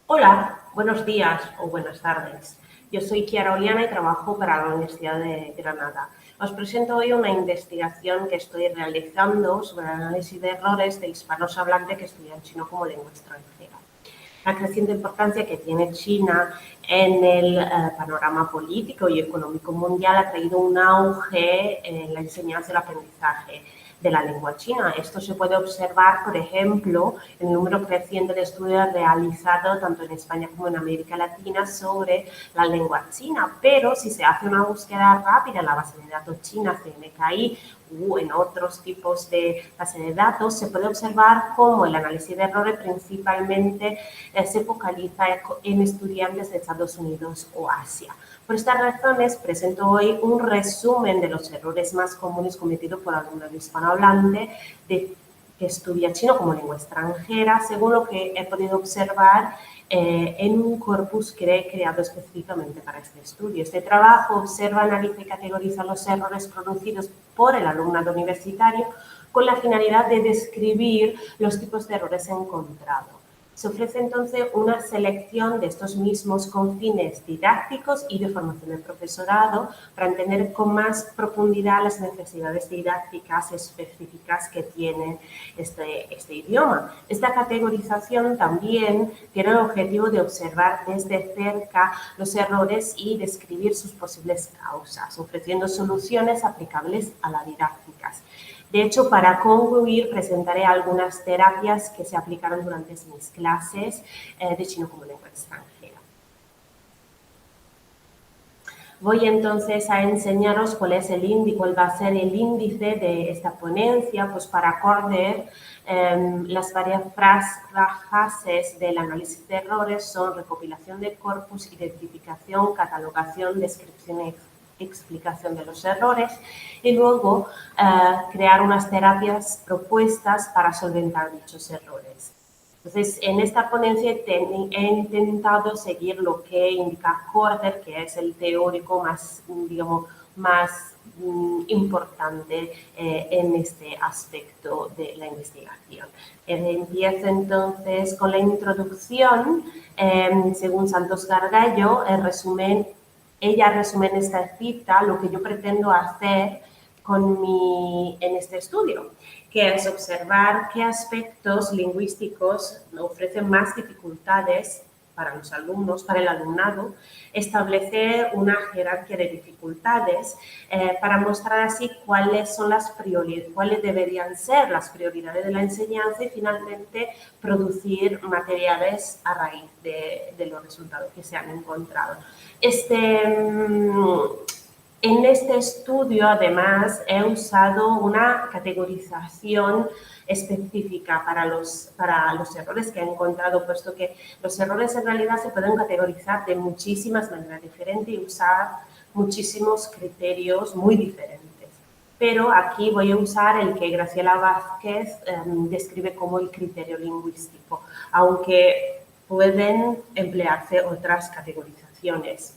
Hola, buenos días o buenas tardes. Yo soy Chiara Oliana y trabajo para la Universidad de Granada. Os presento hoy una investigación que estoy realizando sobre el análisis de errores de hispanos hablantes que estudian chino como lengua extranjera. La creciente importancia que tiene China en el panorama político y económico mundial ha traído un auge en la enseñanza y el aprendizaje de la lengua china. Esto se puede observar, por ejemplo, en el número creciente de estudios realizados tanto en España como en América Latina sobre la lengua china. Pero si se hace una búsqueda rápida en la base de datos china, CMKI, o en otros tipos de base de datos, se puede observar cómo el análisis de errores principalmente se focaliza en estudiantes de Estados Unidos o Asia. Por estas razones, presento hoy un resumen de los errores más comunes cometidos por alumnos hispanohablantes que estudia chino como lengua extranjera, según lo que he podido observar en un corpus que he creado específicamente para este estudio. Este trabajo observa, analiza y categoriza los errores producidos por el alumnado universitario con la finalidad de describir los tipos de errores encontrados. Se ofrece entonces una selección de estos mismos con fines didácticos y de formación del profesorado para entender con más profundidad las necesidades didácticas específicas que tiene este idioma. Esta categorización también tiene el objetivo de observar desde cerca los errores y describir sus posibles causas, ofreciendo soluciones aplicables a las didácticas. De hecho, para concluir, presentaré algunas terapias que se aplicaron durante mis clases de chino como lengua extranjera. Voy entonces a enseñaros cuál va a ser el índice de esta ponencia, pues para acordar las varias fases del análisis de errores son recopilación de corpus, identificación, catalogación, descripción y explicación de los errores y luego crear unas terapias propuestas para solventar dichos errores. Entonces, en esta ponencia he intentado seguir lo que indica Corder, que es el teórico más, digamos, más importante en este aspecto de la investigación. Empiezo entonces con la introducción. Según Santos Gargallo, ella resume en esta cita lo que yo pretendo hacer en este estudio, que es observar qué aspectos lingüísticos ofrecen más dificultades para los alumnos, para el alumnado, establecer una jerarquía de dificultades para mostrar así cuáles deberían ser las prioridades de la enseñanza y finalmente producir materiales a raíz de los resultados que se han encontrado. En este estudio, además, he usado una categorización específica para los errores que he encontrado, puesto que los errores en realidad se pueden categorizar de muchísimas maneras diferentes y usar muchísimos criterios muy diferentes. Pero aquí voy a usar el que Graciela Vázquez describe como el criterio lingüístico, aunque pueden emplearse otras categorizaciones.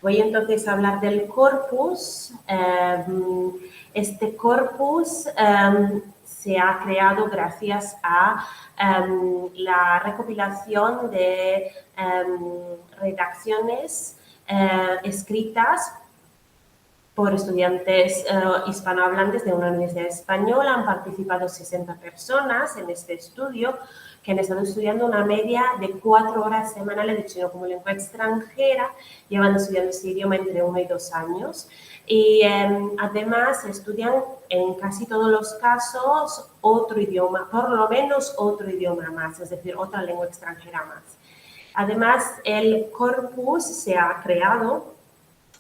Voy entonces a hablar del corpus. Este corpus se ha creado gracias a la recopilación de redacciones escritas por estudiantes hispanohablantes de una universidad española. Han participado 60 personas en este estudio que han estado estudiando una media de 4 horas semanales de chino como lengua extranjera, llevan estudiando este idioma entre 1 y 2 años y además estudian en casi todos los casos otro idioma, por lo menos otro idioma más, es decir, otra lengua extranjera más. Además, el corpus se ha creado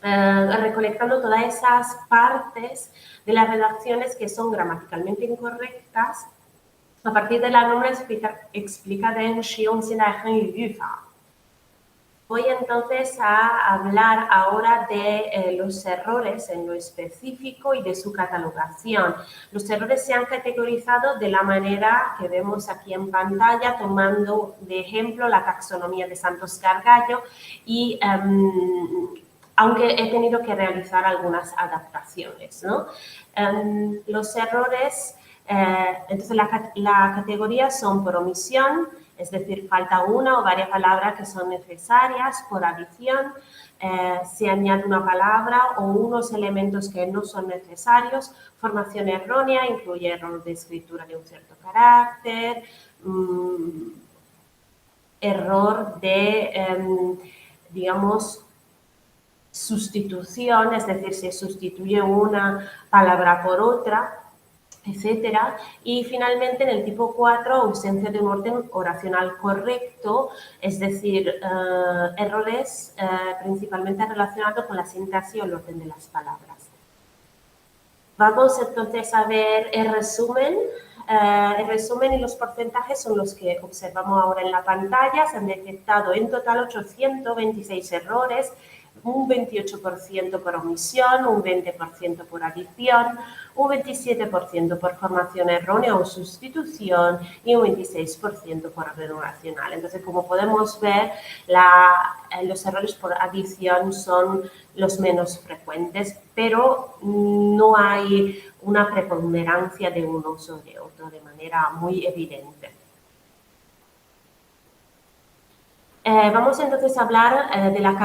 recolectando todas esas partes de las redacciones que son gramaticalmente incorrectas a partir de la norma explicada en Xiong Xinai y Yufa. Voy entonces a hablar ahora de los errores en lo específico y de su catalogación. Los errores se han categorizado de la manera que vemos aquí en pantalla, tomando de ejemplo la taxonomía de Santos Gargallo y aunque he tenido que realizar algunas adaptaciones, ¿no? Los errores, entonces la categoría son por omisión, Es decir, falta una o varias palabras que son necesarias por adición, se añade una palabra o unos elementos que no son necesarios. Formación errónea incluye error de escritura de un cierto carácter, error de, digamos, sustitución, es decir, se sustituye una palabra por otra, etcétera. Y finalmente, en el tipo 4, ausencia de un orden oracional correcto, es decir, errores principalmente relacionados con la sintaxis o el orden de las palabras. Vamos entonces a ver el resumen. El resumen y los porcentajes son los que observamos ahora en la pantalla. Se han detectado en total 826 errores, un 28% por omisión, un 20% por adición, un 27% por formación errónea o sustitución y un 26% por orden oracional. Entonces, como podemos ver, los errores por adición son los menos frecuentes, pero no hay una preponderancia de uno sobre otro de manera muy evidente. Vamos entonces a hablar de la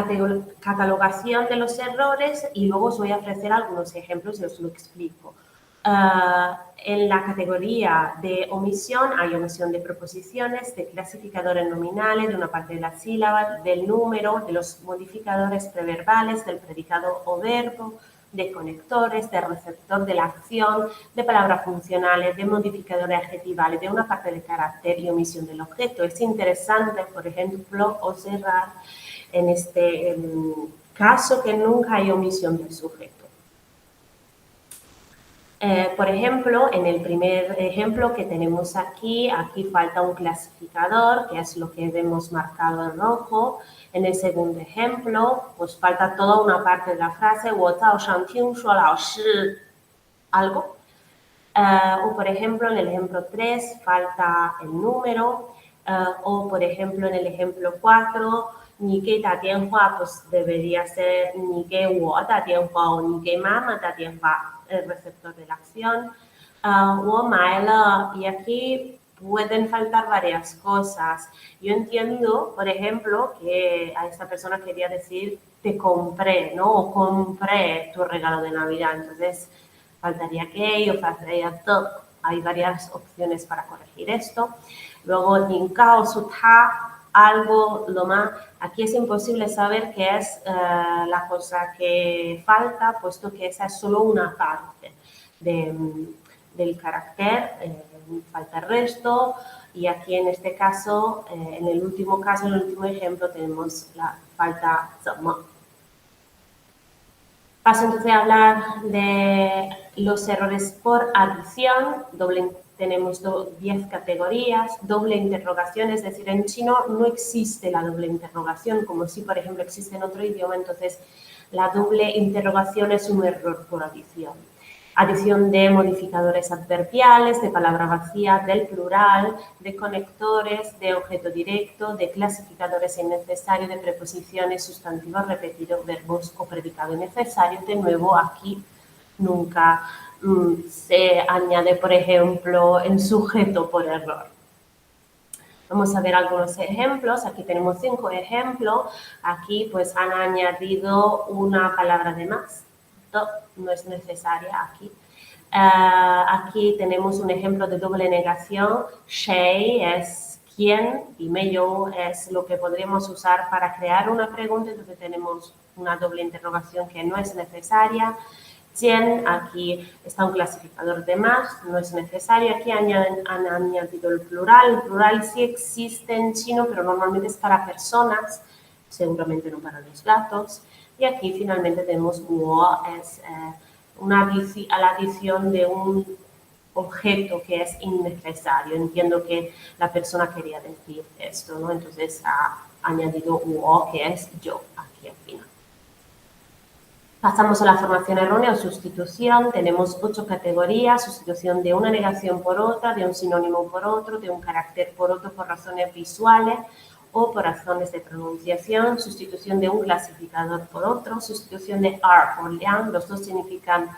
catalogación de los errores y luego os voy a ofrecer algunos ejemplos y os lo explico. En la categoría de omisión hay omisión de preposiciones, de clasificadores nominales, de una parte de la sílaba, del número, de los modificadores preverbales, del predicado o verbo, de conectores, de receptor de la acción, de palabras funcionales, de modificadores adjetivales, de una parte de carácter y omisión del objeto. Es interesante, por ejemplo, observar en este caso que nunca hay omisión del sujeto. Por ejemplo, en el primer ejemplo que tenemos aquí falta un clasificador, que es lo que vemos marcado en rojo. En el segundo ejemplo, pues falta toda una parte de la frase, 我早上听说老师 algo. O, por ejemplo, en el ejemplo 3 falta el número. O, por ejemplo, en el ejemplo 4, 你给打电话 pues debería ser 你给我打电话 o 你给妈妈打电话. El receptor de la acción, y aquí pueden faltar varias cosas. Yo entiendo, por ejemplo, que a esta persona quería decir te compré, ¿no? O compré tu regalo de Navidad. Entonces, faltaría que o faltaría todo. Hay varias opciones para corregir esto. Luego, 你告诉他 algo, lo más, aquí es imposible saber qué es la cosa que falta, puesto que esa es solo una parte del carácter, falta el resto, y aquí en este caso, en el último caso, en el último ejemplo, tenemos la falta 怎么. Paso entonces a hablar de los errores por adición, tenemos 10 categorías, doble interrogación, es decir, en chino no existe la doble interrogación, como si, por ejemplo, existe en otro idioma, entonces la doble interrogación es un error por adición. Adición de modificadores adverbiales, de palabra vacía, del plural, de conectores, de objeto directo, de clasificadores innecesarios, de preposiciones, sustantivos repetidos, verbos o predicado innecesario. De nuevo, aquí nunca se añade, por ejemplo, el sujeto por error. Vamos a ver algunos ejemplos. Aquí tenemos 5 ejemplos. Aquí pues han añadido una palabra de más. No es necesaria aquí. Aquí tenemos un ejemplo de doble negación. Shei es quién y meyo es lo que podríamos usar para crear una pregunta. Entonces tenemos una doble interrogación que no es necesaria. Quién, aquí está un clasificador de más, no es necesario. Aquí han añadido el plural. El plural sí existe en chino, pero normalmente es para personas, seguramente no para los gatos. Y aquí finalmente tenemos wo, es la adición de un objeto que es innecesario. Entiendo que la persona quería decir esto, ¿no? Entonces ha añadido wo, que es yo, aquí al final. Pasamos a la formación errónea o sustitución. Tenemos 8 categorías: sustitución de una negación por otra, de un sinónimo por otro, de un carácter por otro por razones visuales o por razones de pronunciación, sustitución de un clasificador por otro, sustitución de are por liang. Los dos significan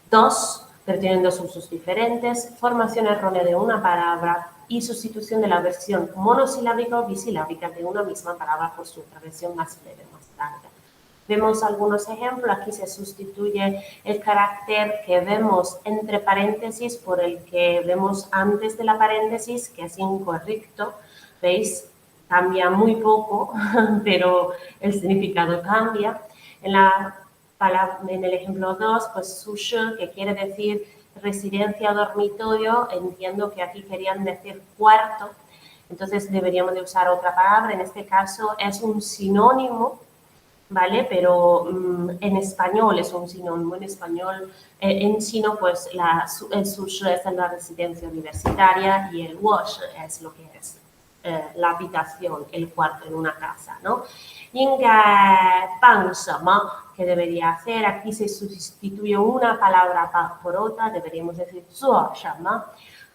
dos, pero tienen dos usos diferentes. Formación errónea de una palabra y sustitución de la versión monosilábica o bisilábica de una misma palabra por su otra versión más breve, más larga. Vemos algunos ejemplos. Aquí se sustituye el carácter que vemos entre paréntesis por el que vemos antes de la paréntesis, que es incorrecto. ¿Veis? Cambia muy poco, pero el significado cambia. En el ejemplo 2, pues sushi, que quiere decir residencia o dormitorio, entiendo que aquí querían decir cuarto, entonces deberíamos de usar otra palabra. En este caso es un sinónimo, ¿vale? Pero en español es un sinónimo. En español, en chino, pues el sushi es la residencia universitaria y el wash es lo que es la habitación, el cuarto en una casa, ¿no? 应该办什么, ¿qué debería hacer? Aquí se sustituye una palabra por otra, deberíamos decir 做什么.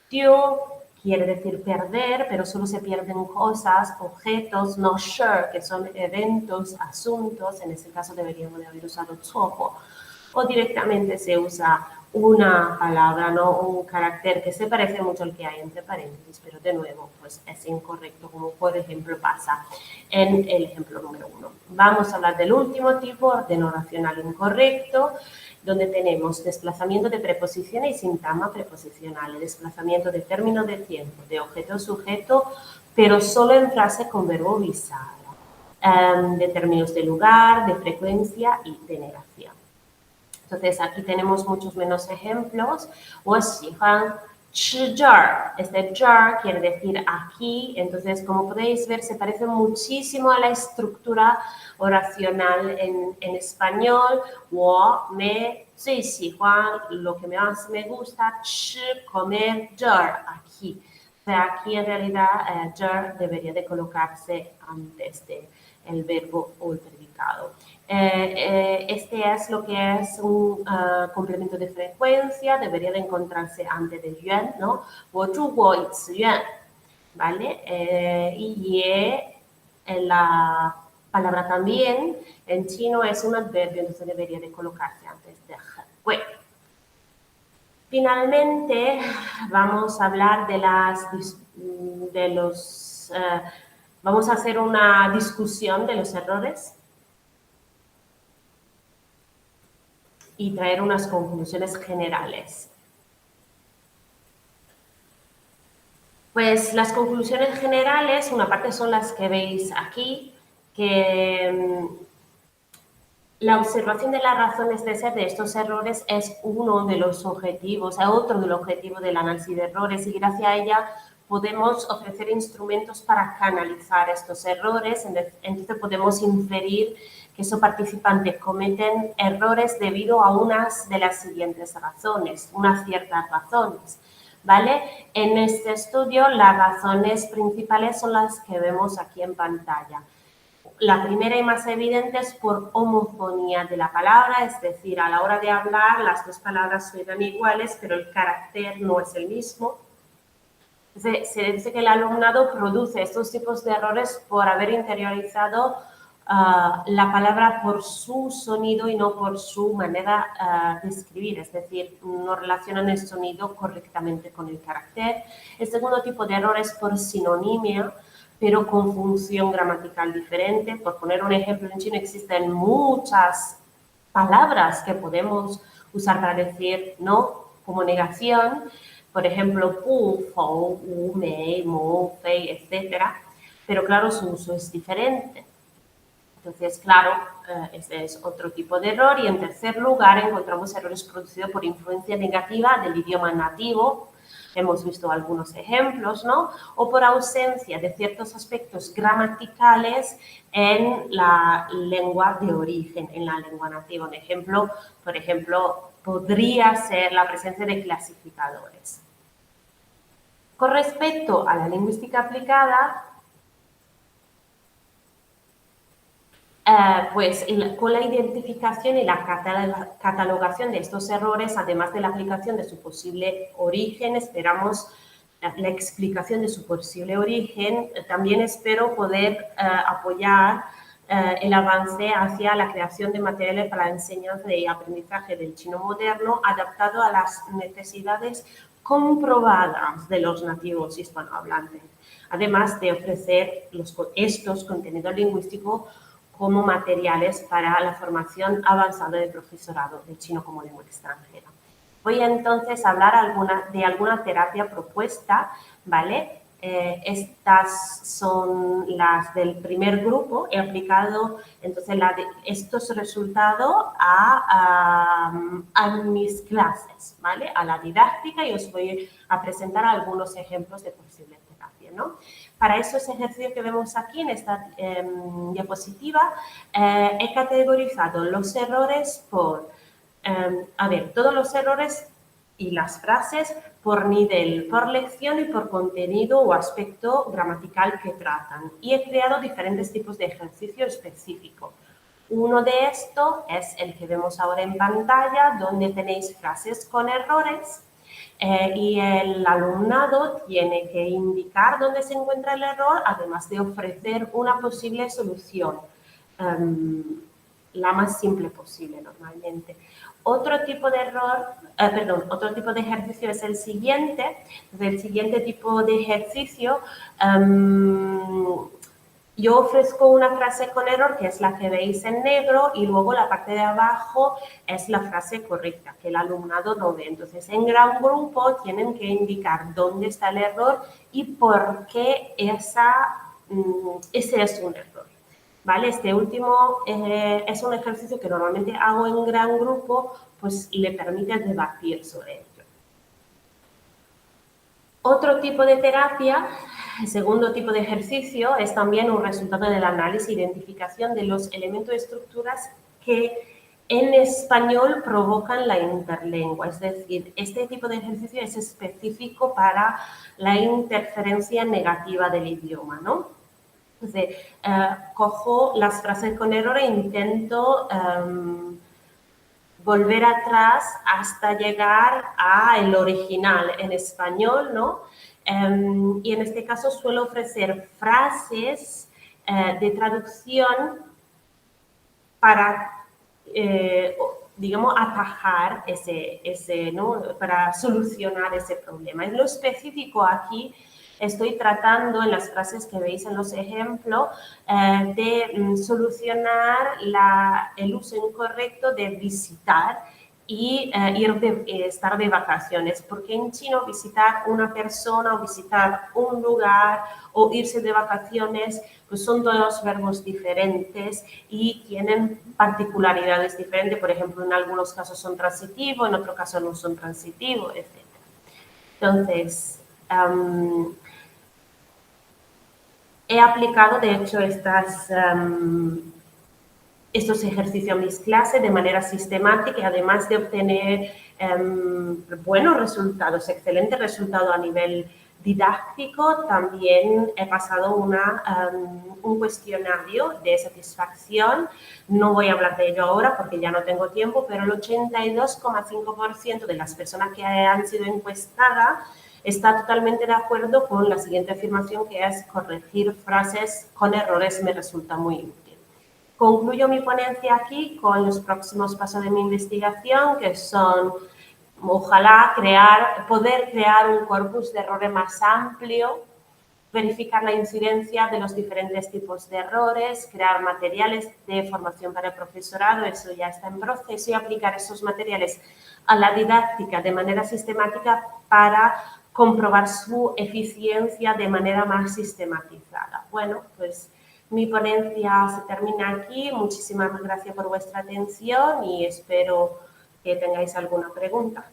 丢 quiere decir perder, pero solo se pierden cosas, objetos, no sure, que son eventos, asuntos. En este caso deberíamos de haber usado 错过. O directamente se usa una palabra, ¿no? Un carácter que se parece mucho al que hay entre paréntesis, pero de nuevo, pues es incorrecto, como por ejemplo pasa en el ejemplo número 1. Vamos a hablar del último tipo, orden oracional incorrecto, donde tenemos desplazamiento de preposiciones y sintagma preposicional, desplazamiento de término de tiempo, de objeto-sujeto, pero solo en frase con verbo bisagra, de términos de lugar, de frecuencia y de negación. Entonces, aquí tenemos muchos menos ejemplos. 我喜欢吃这儿. Este 这儿 quiere decir aquí. Entonces, como podéis ver, se parece muchísimo a la estructura oracional en español. 我 me 最喜欢, lo que más me gusta, 吃 comer, 这儿 aquí. O sea, aquí en realidad 这儿 debería de colocarse antes del verbo o el predicado. Este es lo que es un complemento de frecuencia, debería de encontrarse antes del yuan, ¿no? 我住过一次院, ¿vale? Y en la palabra también, en chino es un adverbio, entonces debería de colocarse antes de he. Finalmente, vamos a hablar vamos a hacer una discusión de los errores y traer unas conclusiones generales. Pues las conclusiones generales, una parte son las que veis aquí, que la observación de las razones de ser de estos errores es uno de los objetivos, otro del objetivo del análisis de errores, y gracias a ella podemos ofrecer instrumentos para canalizar estos errores. Entonces podemos inferir que esos participantes cometen errores debido a unas de las siguientes razones, unas ciertas razones, ¿vale? En este estudio las razones principales son las que vemos aquí en pantalla. La primera y más evidente es por homofonía de la palabra, es decir, a la hora de hablar las dos palabras suenan iguales, pero el carácter no es el mismo. Se dice que el alumnado produce estos tipos de errores por haber interiorizado la palabra por su sonido y no por su manera de escribir, es decir, no relacionan el sonido correctamente con el carácter. El segundo tipo de error es por sinonimia, pero con función gramatical diferente. Por poner un ejemplo, en chino existen muchas palabras que podemos usar para decir no, como negación. Por ejemplo, pu, fou, wu, mei, mo, fei, etc. Pero claro, su uso es diferente. Entonces, claro, ese es otro tipo de error. Y en tercer lugar, encontramos errores producidos por influencia negativa del idioma nativo. Hemos visto algunos ejemplos, ¿no? O por ausencia de ciertos aspectos gramaticales en la lengua de origen, en la lengua nativa. Un ejemplo, por ejemplo, podría ser la presencia de clasificadores. Con respecto a la lingüística aplicada, pues con la identificación y la catalogación de estos errores, además de la aplicación de su posible origen, esperamos la explicación de su posible origen. También espero poder apoyar el avance hacia la creación de materiales para la enseñanza y aprendizaje del chino moderno adaptado a las necesidades comprobadas de los nativos hispanohablantes, además de ofrecer estos contenidos lingüísticos como materiales para la formación avanzada de profesorado de chino como lengua extranjera. Voy entonces a hablar de alguna terapia propuesta, ¿vale? Estas son las del primer grupo. He aplicado entonces estos resultados a mis clases, ¿vale? A la didáctica, y os voy a presentar algunos ejemplos de posible terapia, ¿no? Para esos ejercicios que vemos aquí en esta diapositiva, he categorizado los errores por, todos los errores y las frases por nivel, por lección y por contenido o aspecto gramatical que tratan. Y he creado diferentes tipos de ejercicio específico. Uno de estos es el que vemos ahora en pantalla, donde tenéis frases con errores y el alumnado tiene que indicar dónde se encuentra el error, además de ofrecer una posible solución, la más simple posible normalmente. Otro tipo de otro tipo de ejercicio es el siguiente. El siguiente tipo de ejercicio, yo ofrezco una frase con error, que es la que veis en negro, y luego la parte de abajo es la frase correcta, que el alumnado no ve. Entonces, en gran grupo tienen que indicar dónde está el error y por qué ese es un error. ¿Vale? Este último es un ejercicio que normalmente hago en gran grupo, pues le permite debatir sobre ello. Otro tipo de terapia, el segundo tipo de ejercicio, es también un resultado del análisis e identificación de los elementos y estructuras que en español provocan la interlengua. Es decir, este tipo de ejercicio es específico para la interferencia negativa del idioma, ¿no? Entonces, cojo las frases con error e intento volver atrás hasta llegar al original en español, ¿no? Y en este caso suelo ofrecer frases de traducción para, digamos, atajar ¿no? Para solucionar ese problema. En lo específico aquí estoy tratando en las frases que veis en los ejemplos de solucionar el uso incorrecto de visitar y estar de vacaciones, porque en chino visitar una persona o visitar un lugar o irse de vacaciones pues son todos verbos diferentes y tienen particularidades diferentes. Por ejemplo, en algunos casos son transitivos, en otros casos no son transitivos, etc. Entonces, he aplicado, de hecho, estos ejercicios a mis clases de manera sistemática y además de obtener buenos resultados, excelentes resultados a nivel didáctico, también he pasado un cuestionario de satisfacción. No voy a hablar de ello ahora porque ya no tengo tiempo, pero el 82,5% de las personas que han sido encuestadas está totalmente de acuerdo con la siguiente afirmación, que es: corregir frases con errores me resulta muy útil. Concluyo mi ponencia aquí con los próximos pasos de mi investigación, que son, ojalá, poder crear un corpus de errores más amplio, verificar la incidencia de los diferentes tipos de errores, crear materiales de formación para el profesorado, eso ya está en proceso, y aplicar esos materiales a la didáctica de manera sistemática para comprobar su eficiencia de manera más sistematizada. Bueno, pues mi ponencia se termina aquí. Muchísimas gracias por vuestra atención y espero que tengáis alguna pregunta.